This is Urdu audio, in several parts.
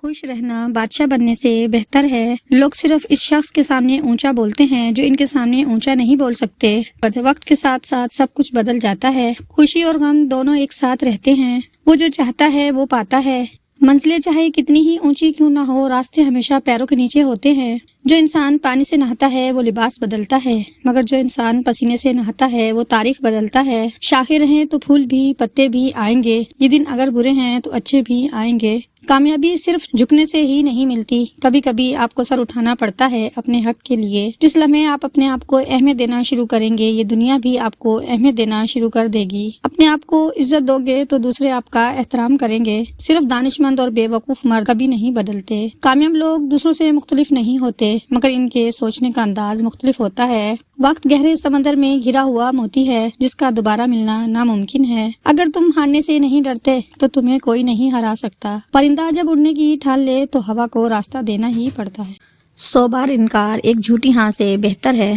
خوش رہنا بادشاہ بننے سے بہتر ہے۔ لوگ صرف اس شخص کے سامنے اونچا بولتے ہیں جو ان کے سامنے اونچا نہیں بول سکتے۔ وقت کے ساتھ ساتھ سب کچھ بدل جاتا ہے۔ خوشی اور غم دونوں ایک ساتھ رہتے ہیں۔ وہ جو چاہتا ہے وہ پاتا ہے۔ منزلیں چاہے کتنی ہی اونچی کیوں نہ ہو، راستے ہمیشہ پیروں کے نیچے ہوتے ہیں۔ جو انسان پانی سے نہاتا ہے وہ لباس بدلتا ہے، مگر جو انسان پسینے سے نہاتا ہے وہ تاریخ بدلتا ہے۔ شاخیں رہیں تو پھول بھی، پتے بھی آئیں گے۔ یہ دن اگر برے ہیں تو اچھے بھی آئیں گے۔ کامیابی صرف جھکنے سے ہی نہیں ملتی، کبھی کبھی آپ کو سر اٹھانا پڑتا ہے اپنے حق کے لیے۔ جس لمحے آپ اپنے آپ کو اہمیت دینا شروع کریں گے، یہ دنیا بھی آپ کو اہمیت دینا شروع کر دے گی۔ اپنے آپ کو عزت دو گے تو دوسرے آپ کا احترام کریں گے۔ صرف دانشمند اور بے وقوف مرد کبھی نہیں بدلتے۔ کامیاب لوگ دوسروں سے مختلف نہیں ہوتے، مگر ان کے سوچنے کا انداز مختلف ہوتا ہے۔ وقت گہرے سمندر میں گھرا ہوا موتی ہے جس کا دوبارہ ملنا ناممکن ہے۔ اگر تم ہارنے سے نہیں ڈرتے تو تمہیں کوئی نہیں ہرا سکتا۔ پرندہ جب اڑنے کی ٹھان لے تو ہوا کو راستہ دینا ہی پڑتا ہے۔ 100 بار انکار ایک جھوٹی ہاں سے بہتر ہے۔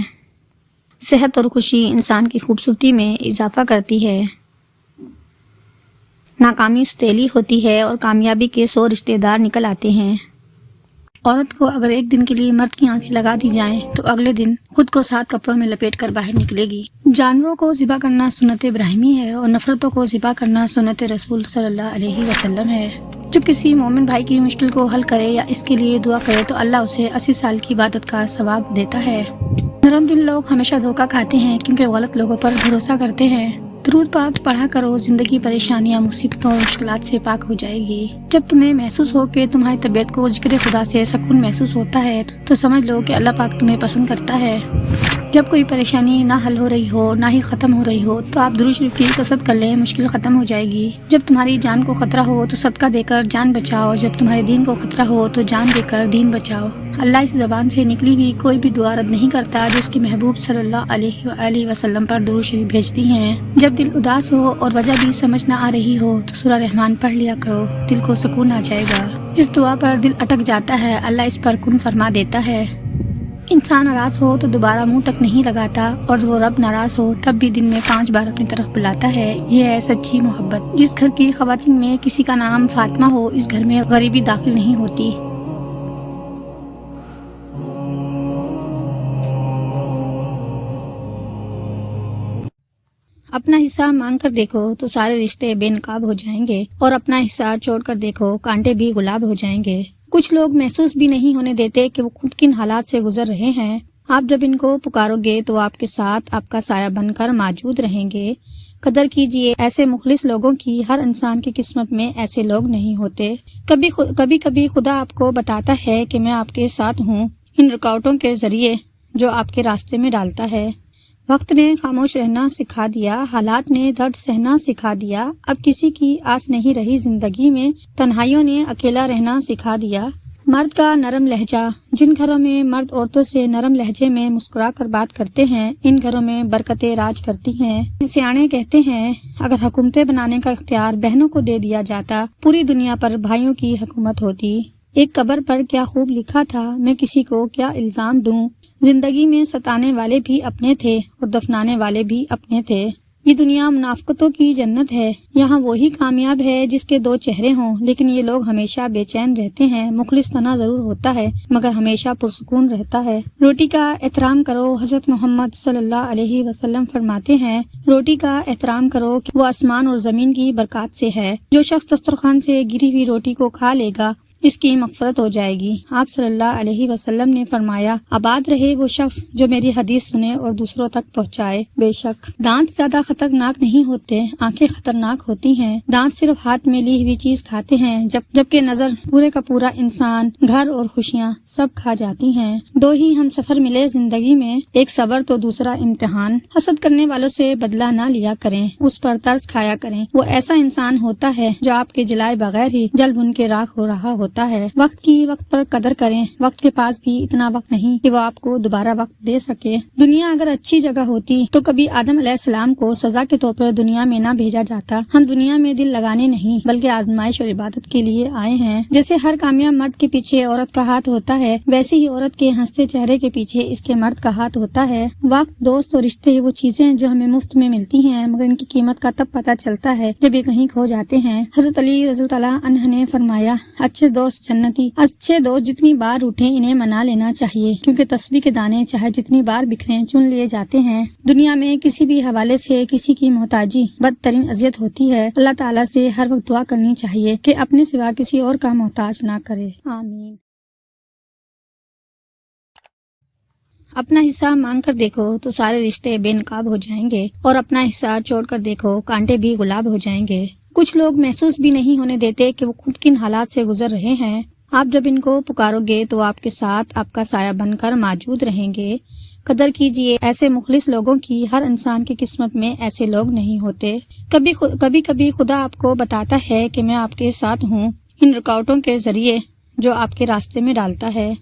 صحت اور خوشی انسان کی خوبصورتی میں اضافہ کرتی ہے۔ ناکامی ستیلی ہوتی ہے اور کامیابی کے 100 رشتہ دار نکل آتے ہیں۔ عورت کو اگر ایک دن کے لیے مرد کی آنکھیں لگا دی جائیں تو اگلے دن خود کو 7 کپڑوں میں لپیٹ کر باہر نکلے گی۔ جانوروں کو ذبح کرنا سنت ابراہیمی ہے اور نفرتوں کو ذبح کرنا سنت رسول صلی اللہ علیہ وسلم ہے۔ جو کسی مومن بھائی کی مشکل کو حل کرے یا اس کے لیے دعا کرے تو اللہ اسے 80 سال کی عبادت کا ثواب دیتا ہے۔ نرم دل لوگ ہمیشہ دھوکہ کھاتے ہیں کیونکہ غلط لوگوں پر بھروسہ کرتے ہیں۔ درود پاک پڑھا کرو، زندگی پریشانیاں، مصیبتوں اور مشکلات سے پاک ہو جائے گی۔ جب تمہیں محسوس ہو کہ تمہاری طبیعت کو ذکر خدا سے سکون محسوس ہوتا ہے تو سمجھ لو کہ اللہ پاک تمہیں پسند کرتا ہے۔ جب کوئی پریشانی نہ حل ہو رہی ہو نہ ہی ختم ہو رہی ہو تو آپ درود شریف کی کثرت کر لیں، مشکل ختم ہو جائے گی۔ جب تمہاری جان کو خطرہ ہو تو صدقہ دے کر جان بچاؤ، جب تمہارے دین کو خطرہ ہو تو جان دے کر دین بچاؤ۔ اللہ اس زبان سے نکلی ہوئی کوئی بھی دعا رد نہیں کرتا جو اس کے محبوب صلی اللہ علیہ وآلہ وسلم پر درود شریف بھیجتی ہیں۔ جب دل اداس ہو اور وجہ بھی سمجھ نہ آ رہی ہو تو سورہ رحمان پڑھ لیا کرو، دل کو سکون آ جائے گا۔ جس دعا پر دل اٹک جاتا ہے اللہ اس پر کن فرما دیتا ہے۔ انسان ناراض ہو تو دوبارہ منہ تک نہیں لگاتا، اور وہ رب ناراض ہو تب بھی دن میں 5 بار اپنی طرف بلاتا ہے۔ یہ ہے سچی محبت۔ جس گھر کی خواتین میں کسی کا نام فاطمہ ہو، اس گھر میں غریبی داخل نہیں ہوتی۔ اپنا حصہ مانگ کر دیکھو تو سارے رشتے بے نقاب ہو جائیں گے، اور اپنا حصہ چھوڑ کر دیکھو کانٹے بھی گلاب ہو جائیں گے۔ کچھ لوگ محسوس بھی نہیں ہونے دیتے کہ وہ خود کن حالات سے گزر رہے ہیں۔ آپ جب ان کو پکارو گے تو آپ کے ساتھ آپ کا سایہ بن کر موجود رہیں گے۔ قدر کیجئے ایسے مخلص لوگوں کی، ہر انسان کی قسمت میں ایسے لوگ نہیں ہوتے۔ کبھی خدا آپ کو بتاتا ہے کہ میں آپ کے ساتھ ہوں، ان رکاوٹوں کے ذریعے جو آپ کے راستے میں ڈالتا ہے۔ وقت نے خاموش رہنا سکھا دیا، حالات نے درد سہنا سکھا دیا، اب کسی کی آس نہیں رہی زندگی میں، تنہائیوں نے اکیلا رہنا سکھا دیا۔ مرد کا نرم لہجہ، جن گھروں میں مرد عورتوں سے نرم لہجے میں مسکرا کر بات کرتے ہیں ان گھروں میں برکتیں راج کرتی ہیں۔ سیانے کہتے ہیں اگر حکومتیں بنانے کا اختیار بہنوں کو دے دیا جاتا، پوری دنیا پر بھائیوں کی حکومت ہوتی۔ ایک قبر پر کیا خوب لکھا تھا، میں کسی کو کیا الزام دوں، زندگی میں ستانے والے بھی اپنے تھے اور دفنانے والے بھی اپنے تھے۔ یہ دنیا منافقتوں کی جنت ہے، یہاں وہی کامیاب ہے جس کے 2 چہرے ہوں، لیکن یہ لوگ ہمیشہ بے چین رہتے ہیں۔ مخلص تنہا ضرور ہوتا ہے مگر ہمیشہ پرسکون رہتا ہے۔ روٹی کا احترام کرو، حضرت محمد صلی اللہ علیہ وسلم فرماتے ہیں روٹی کا احترام کرو کہ وہ آسمان اور زمین کی برکات سے ہے۔ جو شخص دسترخوان سے گری ہوئی روٹی کو کھا لے گا اس کی مغفرت ہو جائے گی۔ آپ صلی اللہ علیہ وسلم نے فرمایا آباد رہے وہ شخص جو میری حدیث سنے اور دوسروں تک پہنچائے۔ بے شک دانت زیادہ خطرناک نہیں ہوتے، آنکھیں خطرناک ہوتی ہیں۔ دانت صرف ہاتھ میں لی ہوئی چیز کھاتے ہیں جبکہ نظر پورے کا پورا انسان، گھر اور خوشیاں سب کھا جاتی ہیں۔ 2 ہی ہم سفر ملے زندگی میں، ایک صبر تو دوسرا امتحان۔ حسد کرنے والوں سے بدلہ نہ لیا کریں، اس پر ترس کھایا کریں۔ وہ ایسا انسان ہوتا ہے جو آپ کے جلائے بغیر ہی جل بھن کے راکھ ہو رہا ہوتا ہے۔ وقت کی وقت پر قدر کریں، وقت کے پاس بھی اتنا وقت نہیں کہ وہ آپ کو دوبارہ وقت دے سکے۔ دنیا اگر اچھی جگہ ہوتی تو کبھی آدم علیہ السلام کو سزا کے طور پر دنیا میں نہ بھیجا جاتا۔ ہم دنیا میں دل لگانے نہیں بلکہ آزمائش اور عبادت کے لیے آئے ہیں۔ جیسے ہر کامیاب مرد کے پیچھے عورت کا ہاتھ ہوتا ہے، ویسے ہی عورت کے ہنستے چہرے کے پیچھے اس کے مرد کا ہاتھ ہوتا ہے۔ وقت، دوست اور رشتے وہ چیزیں جو ہمیں مفت میں ملتی ہیں مگر ان کی قیمت کا تب پتہ چلتا ہے جب یہ کہیں کھو جاتے ہیں۔ حضرت علی رضی اللہ عنہ نے فرمایا اچھے دوست جنتی، اچھے دوست جتنی بار اٹھیں انہیں منا لینا چاہیے، کیونکہ تسبیح کے دانے چاہے جتنی بار بکھریں چن لیے جاتے ہیں۔ دنیا میں کسی بھی حوالے سے کسی کی محتاجی بدترین اذیت ہوتی ہے۔ اللہ تعالیٰ سے ہر وقت دعا کرنی چاہیے کہ اپنے سوا کسی اور کا محتاج نہ کرے، آمین۔ اپنا حصہ مانگ کر دیکھو تو سارے رشتے بے نقاب ہو جائیں گے، اور اپنا حصہ چھوڑ کر دیکھو کانٹے بھی گلاب ہو جائیں گے۔ کچھ لوگ محسوس بھی نہیں ہونے دیتے کہ وہ خود کن حالات سے گزر رہے ہیں۔ آپ جب ان کو پکارو گے تو آپ کے ساتھ آپ کا سایہ بن کر موجود رہیں گے۔ قدر کیجئے ایسے مخلص لوگوں کی، ہر انسان کی قسمت میں ایسے لوگ نہیں ہوتے۔ کبھی خدا آپ کو بتاتا ہے کہ میں آپ کے ساتھ ہوں، ان رکاوٹوں کے ذریعے جو آپ کے راستے میں ڈالتا ہے۔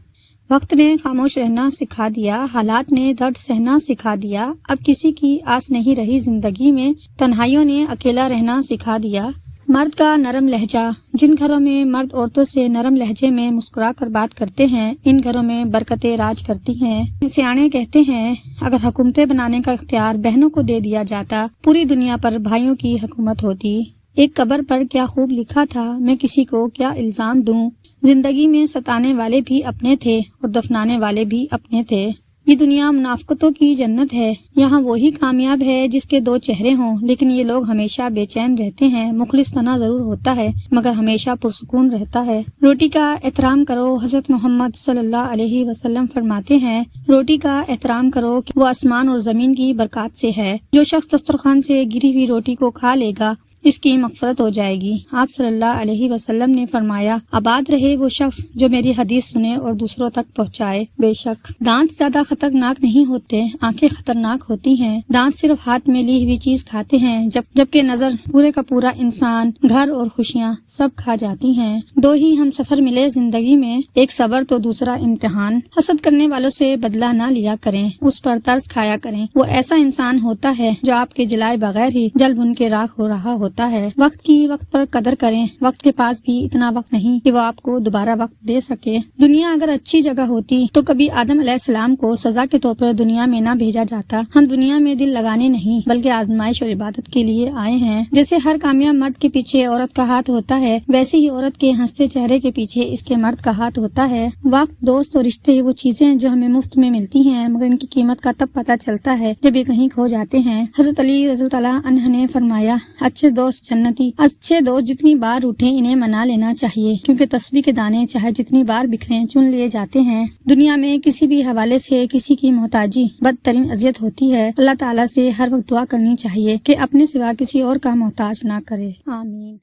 وقت نے خاموش رہنا سکھا دیا، حالات نے درد سہنا سکھا دیا، اب کسی کی آس نہیں رہی زندگی میں، تنہائیوں نے اکیلا رہنا سکھا دیا۔ مرد کا نرم لہجہ، جن گھروں میں مرد عورتوں سے نرم لہجے میں مسکرا کر بات کرتے ہیں، ان گھروں میں برکتیں راج کرتی ہیں۔ سیانے کہتے ہیں اگر حکومتیں بنانے کا اختیار بہنوں کو دے دیا جاتا، پوری دنیا پر بھائیوں کی حکومت ہوتی۔ ایک قبر پر کیا خوب لکھا تھا، میں کسی کو کیا الزام دوں، زندگی میں ستانے والے بھی اپنے تھے اور دفنانے والے بھی اپنے تھے۔ یہ دنیا منافقتوں کی جنت ہے، یہاں وہی کامیاب ہے جس کے دو چہرے ہوں، لیکن یہ لوگ ہمیشہ بے چین رہتے ہیں۔ مخلص تنہا ضرور ہوتا ہے مگر ہمیشہ پرسکون رہتا ہے۔ روٹی کا احترام کرو، حضرت محمد صلی اللہ علیہ وسلم فرماتے ہیں روٹی کا احترام کرو کہ وہ آسمان اور زمین کی برکات سے ہے۔ جو شخص دسترخوان سے گری ہوئی روٹی کو کھا لے گا اس کی مغفرت ہو جائے گی۔ آپ صلی اللہ علیہ وسلم نے فرمایا آباد رہے وہ شخص جو میری حدیث سنے اور دوسروں تک پہنچائے۔ بے شک دانت زیادہ خطرناک نہیں ہوتے، آنکھیں خطرناک ہوتی ہیں۔ دانت صرف ہاتھ میں لی ہوئی چیز کھاتے ہیں، جبکہ نظر پورے کا پورا انسان، گھر اور خوشیاں سب کھا جاتی ہیں۔ دو ہی ہم سفر ملے زندگی میں، ایک صبر تو دوسرا امتحان۔ حسد کرنے والوں سے بدلہ نہ لیا کریں، اس پر ترس کھایا کریں۔ وہ ایسا انسان ہوتا ہے جو آپ کے جلائے بغیر ہی جل بھن کے راکھ ہو رہا ہوتا ہے۔ وقت کی وقت پر قدر کریں، وقت کے پاس بھی اتنا وقت نہیں کہ وہ آپ کو دوبارہ وقت دے سکے۔ دنیا اگر اچھی جگہ ہوتی تو کبھی آدم علیہ السلام کو سزا کے طور پر دنیا میں نہ بھیجا جاتا۔ ہم دنیا میں دل لگانے نہیں بلکہ آزمائش اور عبادت کے لیے آئے ہیں۔ جیسے ہر کامیاب مرد کے پیچھے عورت کا ہاتھ ہوتا ہے، ویسے ہی عورت کے ہنستے چہرے کے پیچھے اس کے مرد کا ہاتھ ہوتا ہے۔ وقت، دوست اور رشتے وہ چیزیں جو ہمیں مفت میں ملتی ہیں، مگر ان کی قیمت کا تب پتہ چلتا ہے جب یہ کہیں کھو جاتے ہیں۔ حضرت علی رضی اللہ عنہ نے فرمایا اچھے دوست جنتی، اچھے دوست جتنی بار اٹھیں انہیں منا لینا چاہیے، کیونکہ تسبیح کے دانے چاہے جتنی بار بکھریں چن لیے جاتے ہیں۔ دنیا میں کسی بھی حوالے سے کسی کی محتاجی بدترین اذیت ہوتی ہے۔ اللہ تعالیٰ سے ہر وقت دعا کرنی چاہیے کہ اپنے سوا کسی اور کا محتاج نہ کرے، آمین۔